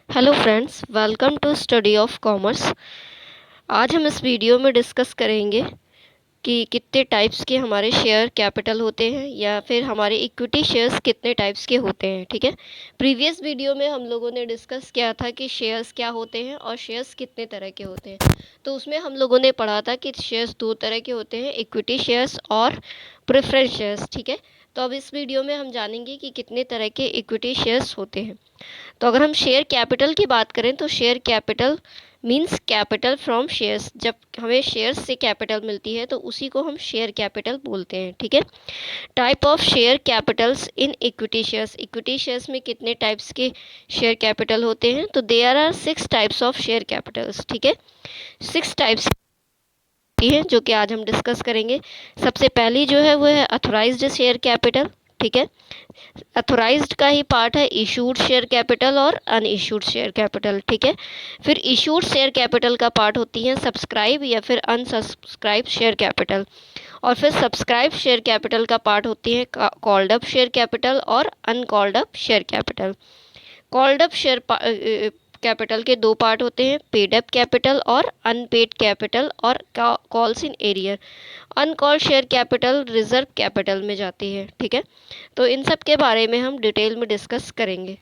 Hello friends, welcome to study of commerce. आज हम इस वीडियो में डिस्कस करेंगे कि कितने टाइप्स के हमारे शेयर कैपिटल होते हैं या फिर हमारे इक्विटी शेयर्स कितने टाइप्स के होते हैं। ठीक है, प्रीवियस वीडियो में हम लोगों ने डिस्कस किया था कि शेयर्स क्या होते हैं और शेयर्स कितने तरह के होते हैं। तो उसमें हम लोगों ने पढ़ा था कि शेयर्स दो तरह के होते हैं, इक्विटी शेयर्स और प्रेफरेंस शेयर्स। ठीक है, तो अब इस वीडियो में हम जानेंगे कि कितने तरह के इक्विटी शेयर्स होते हैं। तो अगर हम शेयर कैपिटल की बात करें तो share capital means capital from shares. जब हमें शेयर्स से कैपिटल मिलती है तो उसी को हम शेयर कैपिटल बोलते हैं। ठीक है, type of share capitals in equity shares. Equity shares में कितने टाइप्स के शेयर कैपिटल होते हैं? तो there are 6 types of share capitals. ठीक है, 6 टाइप्स है जो कि आज हम डिस्कस करेंगे। सबसे पहली जो है वो है अथोराइज्ड शेयर कैपिटल। ठीक है, अथोराइज्ड का ही पार्ट है इशूड शेयर कैपिटल और अनइशूड शेयर कैपिटल। ठीक है, फिर इशूड शेयर कैपिटल का पार्ट होती है सब्सक्राइब या फिर अनसब्सक्राइब शेयर कैपिटल, और फिर सब्सक्राइब शेयर कैपिटल का पार्ट होती है कॉल्ड अप शेयर कैपिटल और uncalled up share capital. Called up share capital के दो पार्ट होते हैं, पेड अप कैपिटल और अनपेड कैपिटल और calls in arrear. Uncalled share capital reserve capital में जाती है। ठीक है, तो इन सब के बारे में हम डिटेल में डिस्कस करेंगे।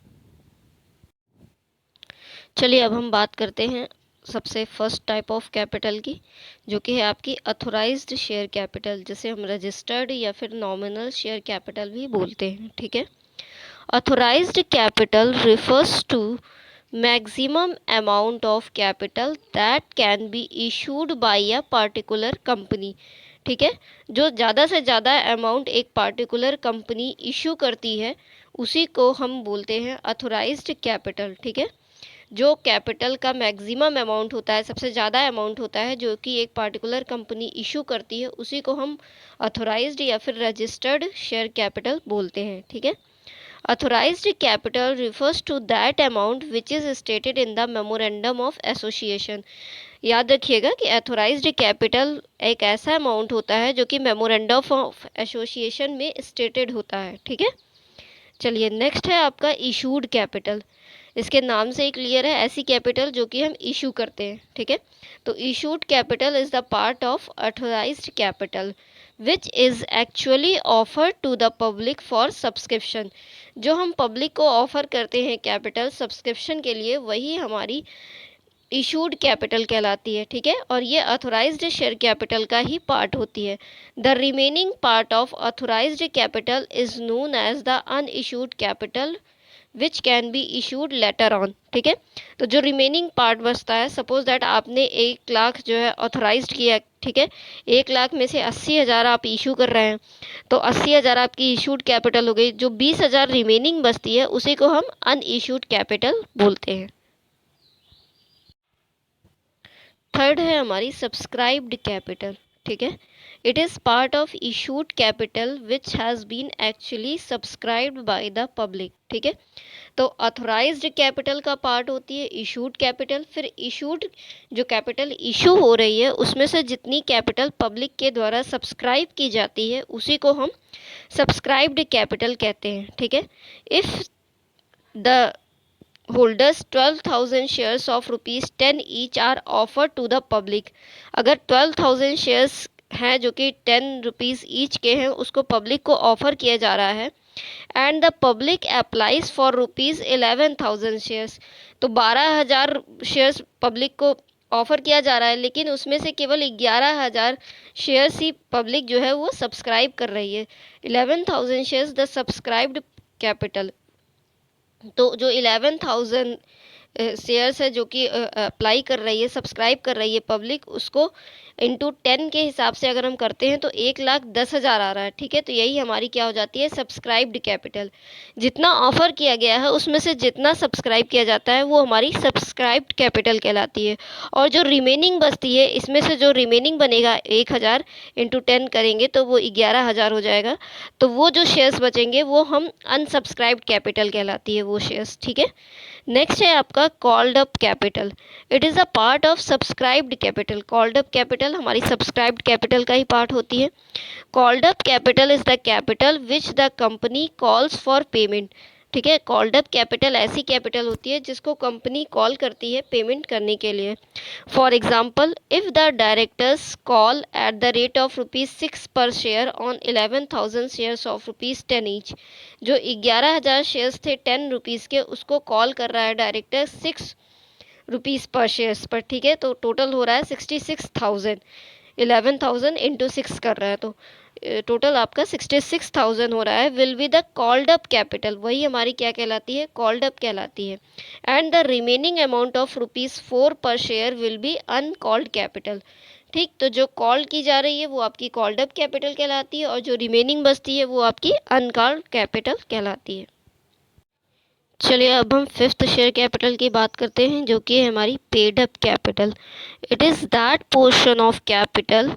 चलिए अब हम बात करते हैं सबसे फर्स्ट टाइप ऑफ कैपिटल की, जो कि है आपकी अथोराइज्ड शेयर कैपिटल, जिसे हम रजिस्टर्ड या फिर नॉमिनल शेयर कैपिटल भी बोलते हैं। ठीक है, authorised capital refers to maximum amount of capital that can be issued by a particular company। ठीक है, जो ज़्यादा से ज़्यादा अमाउंट एक पार्टिकुलर कंपनी इशू करती है उसी को हम बोलते हैं अथोराइज्ड कैपिटल। ठीक है, जो कैपिटल का मैक्सिमम अमाउंट होता है, सबसे ज़्यादा अमाउंट होता है जो कि एक पार्टिकुलर कंपनी इशू करती है, उसी को हम अथोराइज्ड या फिर रजिस्टर्ड शेयर कैपिटल बोलते हैं। ठीक है, authorized capital refers to that amount which is stated in the memorandum of association। याद रखिएगा कि अथोराइज्ड कैपिटल एक ऐसा अमाउंट होता है जो कि मेमोरेंडम ऑफ एसोसिएशन में स्टेटेड होता है। ठीक है, चलिए नेक्स्ट है आपका इशूड कैपिटल। इसके नाम से ही क्लियर है, ऐसी कैपिटल जो कि हम इशू करते हैं। ठीक है, तो issued capital is the part of authorised capital which is actually offer to the public for subscription. जो हम पब्लिक को ऑफर करते हैं कैपिटल सब्सक्रिप्शन के लिए, वही हमारी इशूड कैपिटल कहलाती है। ठीक है, और ये अथोराइज्ड शेयर कैपिटल का ही पार्ट होती है। The remaining part of authorised capital is known as the unissued capital which can be issued later on. ठीक है, तो जो रिमेनिंग पार्ट बचता है, सपोज दैट आपने 1 लाख जो है ऑथोराइज्ड किया। ठीक है, 1 लाख में से 80,000 आप इशू कर रहे हैं, तो 80,000 आपकी इशूड कैपिटल हो गई। जो 20,000 रिमेनिंग बचती है उसी को हम अनइशूड कैपिटल बोलते हैं। थर्ड है हमारी सब्सक्राइब्ड कैपिटल। ठीक है, it is part of issued capital which has been actually subscribed by the public. ठीक है, तो अथोराइज्ड कैपिटल का पार्ट होती है इशूड कैपिटल। फिर इशूड जो कैपिटल इशू हो रही है उसमें से जितनी कैपिटल पब्लिक के द्वारा सब्सक्राइब की जाती है उसी को हम सब्सक्राइब्ड कैपिटल कहते हैं। ठीक है, if the holders 12,000 shares of ₹10 each are offer to the public. अगर 12,000 शेयर्स हैं जो कि ₹10 ईच के हैं, उसको पब्लिक को ऑफर किया जा रहा है, and the public applies for ₹11,000 shares. तो 12,000 शेयर्स पब्लिक को ऑफर किया जा रहा है, लेकिन उसमें से केवल 11,000 शेयर्स ही पब्लिक जो है वो सब्सक्राइब कर रही है। 11,000 शेयर्स द सब्सक्राइब्ड कैपिटल। तो जो 11,000 शेयर्स है जो कि अप्लाई कर रही है, सब्सक्राइब कर रही है पब्लिक, उसको इंटू 10 के हिसाब से अगर हम करते हैं तो 1,10,000 आ रहा है। ठीक है, तो यही हमारी क्या हो जाती है, सब्सक्राइब्ड कैपिटल। जितना ऑफर किया गया है उसमें से जितना सब्सक्राइब किया जाता है वो हमारी सब्सक्राइब्ड कैपिटल कहलाती है। और जो रिमेनिंग बचती है, इसमें से जो रिमेनिंग बनेगा 1,000 इंटू 10 करेंगे तो वो 11,000 हो जाएगा। तो वो जो शेयर्स बचेंगे वो हम अनसब्सक्राइब्ड कैपिटल कहलाती है वो शेयर्स। ठीक है, नेक्स्ट है आपका called up capital. It is a part of subscribed capital. Called up capital हमारी सब्सक्राइब्ड कैपिटल का ही पार्ट होती है। Called up capital is the capital which the company calls for payment. ठीक है। कॉल्ड अप कैपिटल ऐसी capital होती है जिसको कंपनी कॉल करती है पेमेंट करने के लिए। For example, if the directors call at the rate of ₹6 पर share on 11,000 shares of ₹10 each, जो 11,000 शेयर्स थे 10 रुपीज़ के, उसको कॉल कर रहा है डायरेक्टर ₹6 पर शेयर्स पर। ठीक है, तो टोटल हो रहा है 66,000, 11,000 इंटू 6 कर रहा है, तो टोटल आपका 66,000 हो रहा है। Will be the called up capital, वही हमारी क्या कहलाती है, कॉल्ड अप कहलाती है। And the remaining amount of ₹4 पर share will be uncalled capital. ठीक, तो जो कॉल की जा रही है वो आपकी कॉल्ड अप कैपिटल कहलाती है, और जो रिमेनिंग बचती है वो आपकी अनकॉल्ड कैपिटल कहलाती है। चलिए अब हम फिफ्थ शेयर कैपिटल की बात करते हैं, जो कि है हमारी paid up capital. It is that portion of capital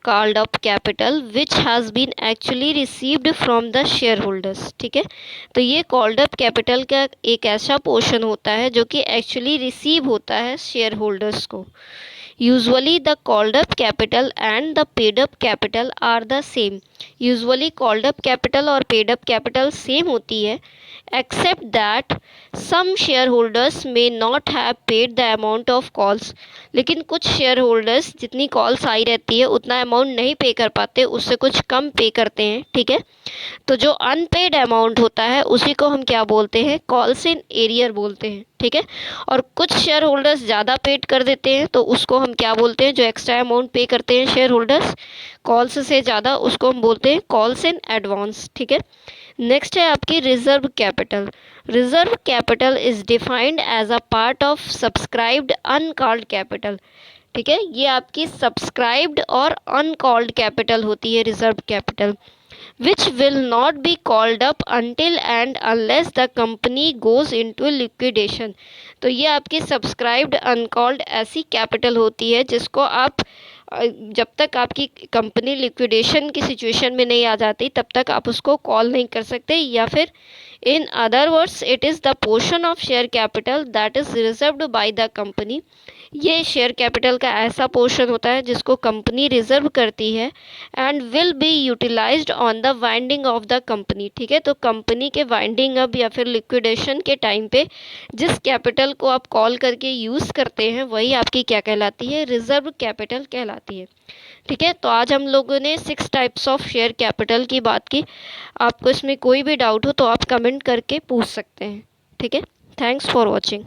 called up capital which has been actually received from the share holders. ठीक है, तो ये कॉल्ड अप कैपिटल का एक ऐसा पोर्शन होता है जो कि एक्चुअली रिसीव होता है शेयर होल्डर्स को। Usually the called up capital and the paid up capital are the same. Usually called up capital और पेड अप कैपिटल सेम होती है, except that some share holders may not have paid the amount of calls. लेकिन कुछ share holders जितनी calls आई रहती है उतना अमाउंट नहीं पे कर पाते, उससे कुछ कम पे करते हैं। ठीक है, तो जो अनपेड अमाउंट होता है उसी को हम क्या बोलते हैं, कॉल्स इन एरियर बोलते हैं। ठीक है, और कुछ शेयर होल्डर्स ज़्यादा पेड कर देते हैं तो उसको हम क्या बोलते हैं, जो एक्स्ट्रा अमाउंट पे करते हैं शेयर होल्डर्स कॉल्स से ज़्यादा, उसको हम बोलते हैं कॉल्स इन एडवांस। ठीक है, नेक्स्ट है आपकी reserve capital. Reserve capital is defined as a part of subscribed uncalled capital. ठीक है, ये आपकी सब्सक्राइब्ड और अनकॉल्ड कैपिटल होती है reserve capital, which will not be called up until and unless the company goes into liquidation। तो ये आपकी सब्सक्राइब्ड अनकॉल्ड ऐसी कैपिटल होती है जिसको आप जब तक आपकी कंपनी लिक्विडेशन की सिचुएशन में नहीं आ जाती तब तक आप उसको कॉल नहीं कर सकते, या फिर in other words it is the portion of share capital that is reserved by the company. ये शेयर कैपिटल का ऐसा पोर्शन होता है जिसको कंपनी रिजर्व करती है, and will be utilised on the winding of the company. ठीक है, तो कंपनी के वाइंडिंग अप या फिर लिक्विडेशन के टाइम पे जिस कैपिटल को आप कॉल करके यूज़ करते हैं वही आपकी क्या कहलाती है, रिजर्व कैपिटल कहलाती है। ठीक है, तो आज हम लोगों ने 6 टाइप्स ऑफ शेयर कैपिटल की बात की। आपको इसमें कोई भी डाउट हो तो आप कमेंट करके पूछ सकते हैं। ठीक है, थैंक्स फॉर वॉचिंग।